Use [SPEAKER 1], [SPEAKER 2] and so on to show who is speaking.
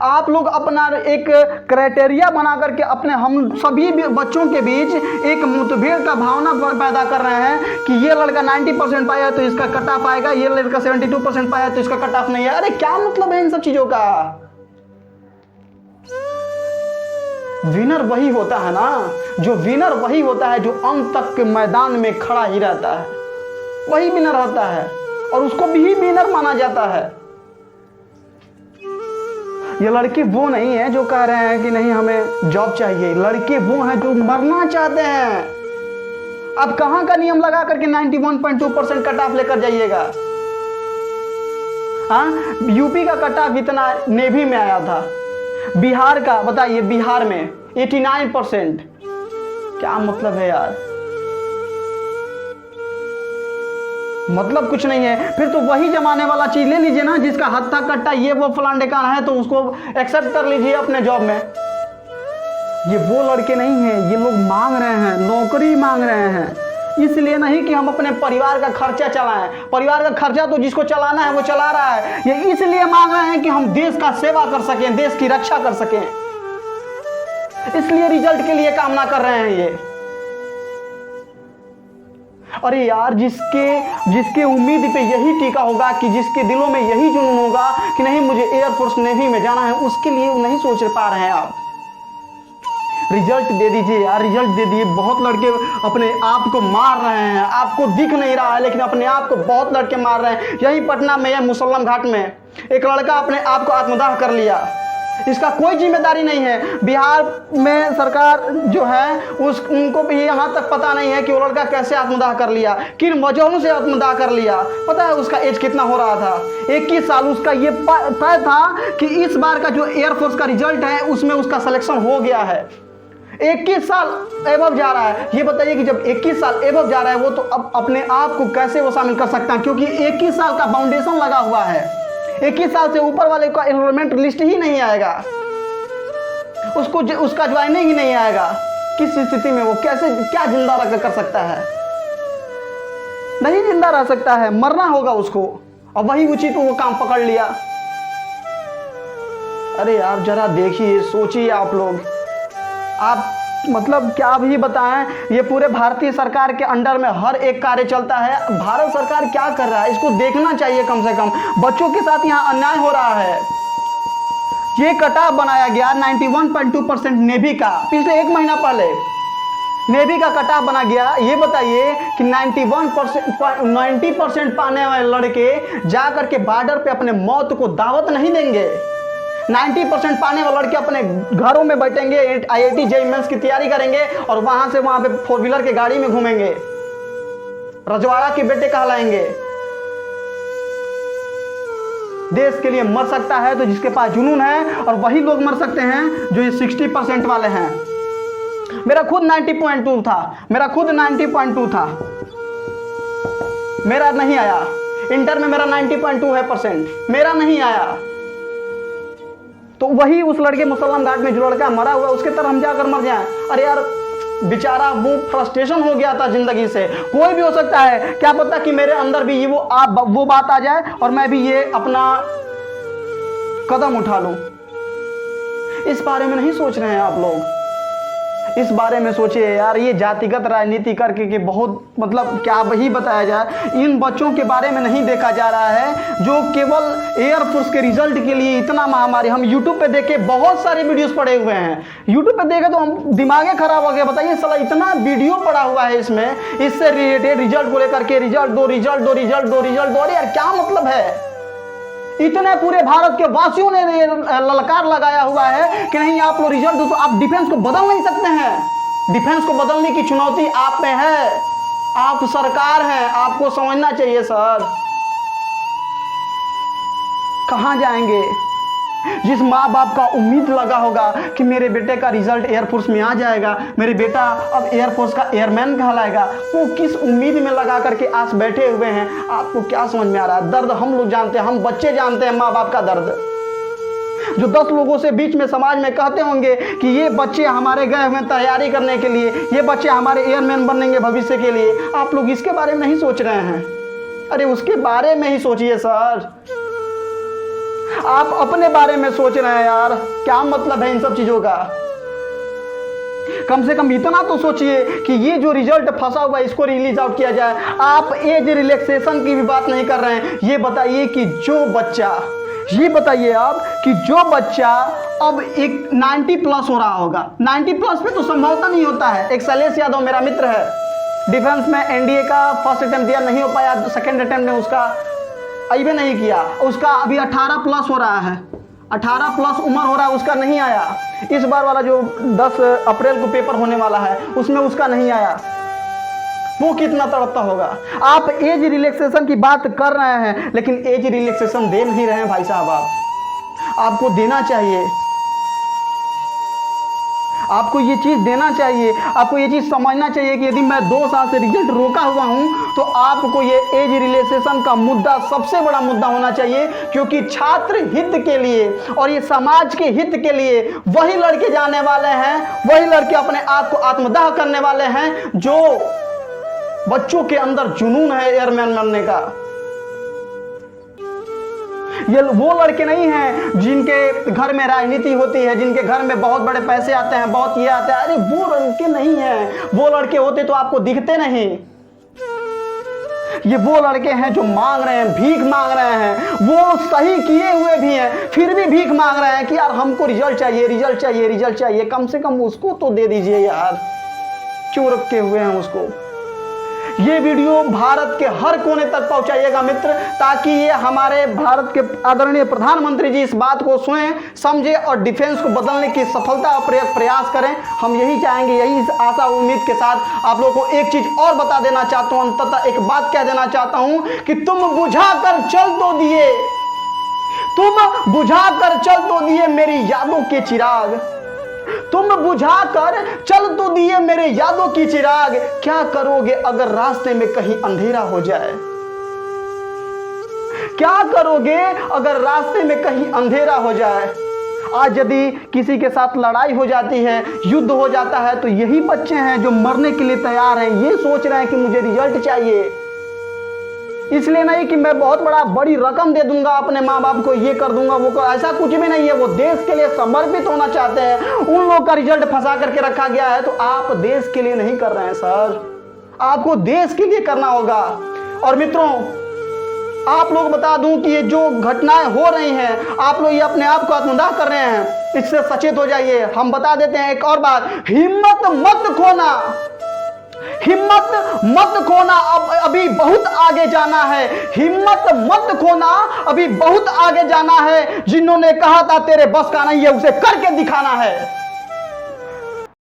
[SPEAKER 1] आप लोग अपना एक क्राइटेरिया बना करके अपने हम सभी बच्चों के बीच एक मुठभेड़ का भावना पैदा कर रहे हैं कि ये लड़का 90% पाया तो इसका कट ऑफ आएगा, ये लड़का 72% पाया तो इसका कट ऑफ नहीं है। अरे क्या मतलब है इन सब चीजों का? विनर वही होता है ना, जो विनर वही होता है जो अंत तक के मैदान में खड़ा ही रहता है, वही विनर होता है और उसको भी विनर माना जाता है। ये लड़के वो नहीं है जो कह रहे हैं कि नहीं हमें जॉब चाहिए, लड़के वो हैं जो मरना चाहते हैं। अब कहां का नियम लगा करके 91.2% कट ऑफ लेकर जाइएगा? हाँ, यूपी का कट ऑफ इतना नेवी में आया था, बिहार का बताइए, बिहार में 89%। क्या मतलब है यार? मतलब कुछ नहीं है। फिर तो वही जमाने वाला चीज ले लीजिए ना, जिसका हत्था कट्टा ये वो फलान ढेकान है तो उसको एक्सेप्ट कर लीजिए अपने जॉब में। ये वो लड़के नहीं हैं, ये लोग मांग रहे हैं, नौकरी मांग रहे हैं, इसलिए नहीं कि हम अपने परिवार का खर्चा चलाएं। परिवार का खर्चा तो जिसको चलाना है वो चला रहा है, ये इसलिए मांग रहे हैं कि हम देश का सेवा कर सकें, देश की रक्षा कर सकें, इसलिए रिजल्ट के लिए कामना कर रहे हैं ये। अरे यार, जिसके उम्मीद पे यही टीका होगा, कि जिसके दिलों में यही जुनून होगा कि नहीं मुझे एयरफोर्स नेवी में जाना है, उसके लिए नहीं सोच पा रहे हैं आप। रिजल्ट दे दीजिए यार, रिजल्ट दे दिए। बहुत लड़के अपने आप को मार रहे हैं, आपको दिख नहीं रहा है लेकिन अपने आप को बहुत लड़के मार रहे हैं। यही पटना में या मुसल्लम घाट में एक लड़का अपने आप को आत्मदाह कर लिया, इसका कोई जिम्मेदारी नहीं है। बिहार में सरकार जो है उनको भी यहाँ तक पता नहीं है कि वो लड़का कैसे आत्मदाह कर लिया, किन वजहों से आत्मदाह कर लिया। पता है उसका एज कितना हो रहा था? 21 साल। उसका ये तय था कि इस बार का जो एयरफोर्स का रिजल्ट है उसमें उसका सिलेक्शन हो गया है। 21 साल एबव जा रहा है। ये बताइए कि जब 21 साल एबव जा रहा है वो तो अब अपने आप को कैसे वो शामिल कर सकता है, क्योंकि 21 साल का फाउंडेशन लगा हुआ है। 21 साल से ऊपर वाले का एनरोलमेंट लिस्ट ही नहीं आएगा, उसका ज्वाइनिंग ही नहीं आएगा। किस स्थिति में वो कैसे क्या जिंदा रख कर सकता है? नहीं जिंदा रह सकता है, मरना होगा उसको। और वही उचित वो काम पकड़ लिया। अरे यार जरा देखिए, सोचिए आप लोग, आप मतलब क्या भी बताएं। ये पूरे भारतीय सरकार के अंडर में हर एक कार्य चलता है। भारत सरकार क्या कर रहा है इसको देखना चाहिए कम से कम। बच्चों के साथ यहाँ अन्याय हो रहा है। ये कटाव बनाया गया 91.2% नेवी का, पिछले 1 महीना पहले नेवी का कटाव बना गया। ये बताइए कि 90% पाने वाले लड़के जा करके बॉर्डर पे अपने मौत को दावत नहीं देंगे। 90% पाने वाले लड़के अपने घरों में बैठेंगे, IIT JEE मेंस की तैयारी करेंगे और वहां से वहां पे 4 व्हीलर के गाड़ी में घूमेंगे, रजवाड़ा के बेटे कहलाएंगे। देश के लिए मर सकता है तो जिसके पास जुनून है, और वही लोग मर सकते हैं जो ये 60% वाले हैं। मेरा खुद 90.2 था, मेरा खुद 90.2 था, मेरा नहीं आया। इंटर में मेरा 90.2 है परसेंट, मेरा नहीं आया। तो वही उस लड़के मुसल्लम घाट में जो लड़का मरा हुआ उसके तरह हम जाकर मर जाएं। अरे यार बेचारा वो फ्रस्ट्रेशन हो गया था जिंदगी से। कोई भी हो सकता है, क्या पता कि मेरे अंदर भी ये वो बात आ जाए और मैं भी ये अपना कदम उठा लूं। इस बारे में नहीं सोच रहे हैं आप लोग। इस बारे में सोचिए यार। ये जातिगत राजनीति करके कि बहुत मतलब क्या वही बताया जाए, इन बच्चों के बारे में नहीं देखा जा रहा है जो केवल एयरफोर्स के रिजल्ट के लिए इतना महामारी। हम यूट्यूब पे देखे बहुत सारे वीडियोस पड़े हुए हैं, यूट्यूब पे देखे तो हम दिमागे खराब हो गया। बताइए साला इतना वीडियो पड़ा हुआ है इसमें, इससे रिलेटेड रिजल्ट को लेकर के, रिजल्ट दो रिजल्ट दो रिजल्ट दो रिजल्ट दो। अरे यार क्या मतलब है? इतने पूरे भारत के वासियों ने ललकार लगाया हुआ है कि नहीं आप लोग रिजल्ट दो, तो आप डिफेंस को बदल नहीं सकते हैं। डिफेंस को बदलने की चुनौती आप में है, आप सरकार हैं, आपको समझना चाहिए सर। कहां जाएंगे? जिस माँ बाप का उम्मीद लगा होगा कि मेरे बेटे का रिजल्ट एयरफोर्स में आ जाएगा, मेरे बेटा अब एयरफोर्स का एयरमैन कहलाएगा, वो किस उम्मीद में लगा करके आस बैठे हुए हैं। आपको क्या समझ में आ रहा है? दर्द हम लोग जानते हैं, हम बच्चे जानते हैं माँ बाप का दर्द। जो 10 लोगों से बीच में समाज में कहते होंगे कि ये बच्चे हमारे गए हुए तैयारी करने के लिए, ये बच्चे हमारे एयरमैन बनेंगे भविष्य के लिए, आप लोग इसके बारे में नहीं सोच रहे हैं। अरे उसके बारे में ही सोचिए सर। आप अपने बारे में सोच रहे हैं यार, क्या मतलब है इन सब चीजों का। कम से कम इतना तो सोचिए कि ये जो रिजल्ट फंसा हुआ है इसको रिलीज आउट किया जाए। आप एज रिलैक्सेशन की भी बात नहीं कर रहे हैं। ये बताइए कि जो बच्चा, ये बताइए आप कि जो बच्चा अब एक 90 प्लस हो रहा होगा, 90 प्लस पे तो संभवता नहीं होता है। एक शैलेश यादव मेरा मित्र है, डिफेंस में एनडीए का फर्स्ट अटेम्प्ट दिया, नहीं हो पाया, सेकेंड अटेम्प्ट में उसका अभी नहीं किया, उसका अभी 18 प्लस हो रहा है, 18 प्लस उम्र हो रहा है, उसका नहीं आया। इस बार वाला जो 10 अप्रैल को पेपर होने वाला है उसमें उसका नहीं आया। वो कितना तड़पता होगा। आप एज रिलैक्सेशन की बात कर रहे हैं लेकिन एज रिलैक्सेशन दे नहीं रहे हैं भाई साहब। आपको देना चाहिए, आपको ये चीज़ देना चाहिए, आपको ये चीज़ समझना चाहिए कि यदि मैं 2 साल से रिजल्ट रोका हुआ हूं तो आपको ये एज रिलैक्सेशन का मुद्दा सबसे बड़ा मुद्दा होना चाहिए, क्योंकि छात्र हित के लिए और ये समाज के हित के लिए वही लड़के जाने वाले हैं, वही लड़के अपने आप को आत्मदाह करने वाले हैं जो बच्चों के अंदर जुनून है एयरमैन बनने का। ये वो लड़के नहीं हैं जिनके घर में राजनीति होती है, जिनके घर में बहुत बड़े पैसे आते हैं, बहुत ये आते हैं। अरे वो लड़के नहीं हैं। वो लड़के होते तो आपको दिखते नहीं। ये वो लड़के हैं जो मांग रहे हैं, भीख मांग रहे हैं। वो सही किए हुए भी हैं फिर भी भीख मांग रहे हैं कि यार हमको रिजल्ट चाहिए, रिजल्ट चाहिए, रिजल्ट चाहिए। कम से कम उसको तो दे दीजिए यार, क्यों रखे हुए हैं उसको। ये वीडियो भारत के हर कोने तक पहुंचाइएगा मित्र, ताकि ये हमारे भारत के आदरणीय प्रधानमंत्री जी इस बात को सुने, समझे और डिफेंस को बदलने की सफलता और प्रयास करें। हम यही चाहेंगे, यही आशा उम्मीद के साथ आप लोगों को एक चीज और बता देना चाहता हूं, अंततः एक बात कह देना चाहता हूं कि तुम बुझाकर चल तो दिए, तुम बुझाकर चल तो दिए मेरी यादों के चिराग, तुम बुझाकर चल तो दिए मेरे यादों की चिराग। क्या करोगे अगर रास्ते में कहीं अंधेरा हो जाए, क्या करोगे अगर रास्ते में कहीं अंधेरा हो जाए। आज यदि किसी के साथ लड़ाई हो जाती है, युद्ध हो जाता है, तो यही बच्चे हैं जो मरने के लिए तैयार हैं। ये सोच रहे हैं कि मुझे रिजल्ट चाहिए, इसलिए नहीं कि मैं बहुत बड़ी रकम दे दूंगा अपने माँ बाप को, ये कर दूंगा, वो कर, ऐसा कुछ भी नहीं है। वो देश के लिए समर्पित होना चाहते हैं। उन लोग का रिजल्ट फंसा करके रखा गया है। तो आप देश के लिए नहीं कर रहे हैं सर, आपको देश के लिए करना होगा। और मित्रों, आप लोग बता दूं कि ये जो घटनाएं हो रही हैं, आप लोग ये अपने आप को आत्मदाह कर रहे हैं, इससे सचेत हो जाइए। हम बता देते हैं एक और बात, हिम्मत मत खोना, हिम्मत मत खोना। अब अभी बहुत आगे जाना है, हिम्मत मत खोना, अभी बहुत आगे जाना है। जिन्होंने कहा था तेरे बस का नहीं है, उसे करके दिखाना है।